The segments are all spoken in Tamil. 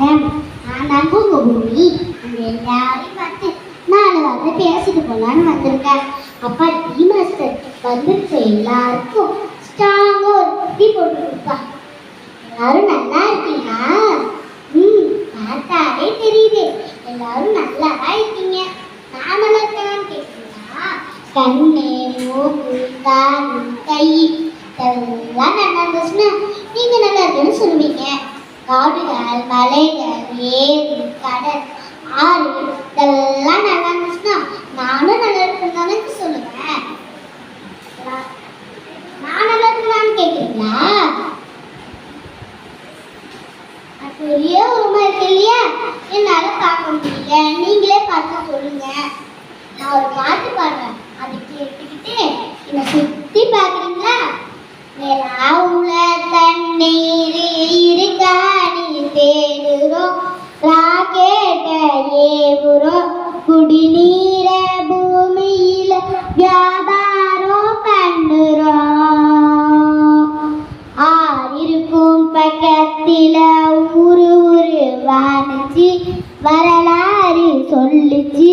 வணக்கம். நான் பூமி. அங்கே எல்லாரையும் பார்த்து நான் பேசிட்டு போலான்னு வந்திருக்கேன். அப்பா டீ மாஸ்டர் வந்துருச்சு. எல்லாருக்கும் ஸ்ட்ராங்கா ஒரு டீ போட்டு கொடுப்பா. எல்லாரும் நல்லா இருக்கீங்களா? பார்த்தாலே தெரியுது எல்லாரும் நல்லாதான் இருக்கீங்க. நான் நல்லா இருக்கேன்னு கேட்குறீங்களா? கண்ணு, மூக்கு, காது, கை எல்லாம் நல்லா இருந்துச்சுன்னா நீங்க நல்லா இருக்குன்னு சொல்லுவீங்க. காடுகள், மலைகள், ஏரி, கடல், ஆறு இதெல்லாம் நல்லா இருந்துச்சுன்னா நானும் நல்லா இருக்குன்னு சொல்லுவேன். நான் நல்லா இருக்கலான்னு கேட்குறீங்களா? பெரிய உரிமை இருக்கு இல்லையா? என்னால பார்க்க முடியல, நீங்களே பார்த்து சொல்லுங்க. நான் ஒரு பாட்டு பாடுறேன், அதை கேட்டுக்கிட்டு என்னை சுத்தி பார்க்குறீங்களா? நிலாவுல தண்ணீர் இருக்கா நீ தேடுறோம், ராக்கெட்ட ஏவுறோம், குடிநீர பூமியில வியாபாரம் பண்ணுறோம். ஆறிருக்கும் பக்கத்தில ஊரு வாணிச்சு வரலாறு சொல்லிச்சு.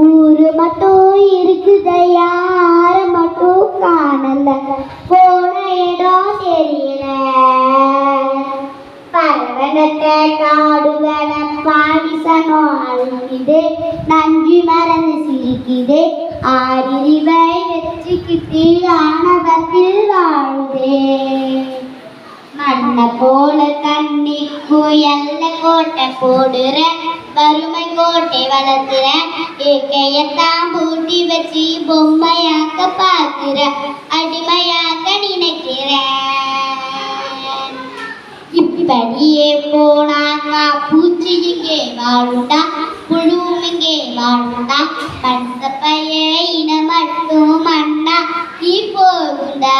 ஊரு மட்டும் இருக்குது, யார மட்டும் காணல, போன இடம் தெரியல. பறவனத்தை காடுகளை பாடிசனம் அழிக்குது, நஞ்சு மறந்து சிரிக்குது, ஆறிவை வச்சுக்கிட்டு ஆணவத்தில் வாழுதே. மண்ணை போல தண்ணிக்கு எல்லை கோட்டை போடுற, வறுமை கோட்டை வளர்த்துற, ஏக்கையத்தான் பூட்டி வச்சு பொம்மையாக்க பார்க்கிற, அடிமையாக்க நினைக்கிறேன். இப்படியே போனாக்கா பூச்சி இங்கே வாழுண்டா, புழுவும் இங்கே வாழுண்டா, மற்ற பைய இன மட்டும் மண்ணா போகுண்டா.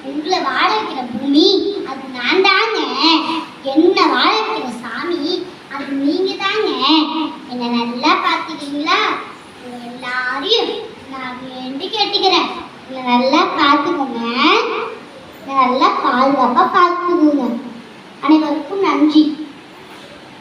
உங்களை வாழ வைக்கிற பூமி அது நான் தாங்க. என்ன வாழ வைக்கிற சாமி அது நீங்க தாங்க. என்ன நல்லா பார்த்துக்கிறீங்களா? எல்லாரையும் நான் வேண்டி கேட்டுக்கிறேன், என்னை நல்லா பார்த்துக்கோங்க, நல்லா பாதுகாப்பா பார்த்துக்கோங்க. அனைவருக்கும் நன்றி.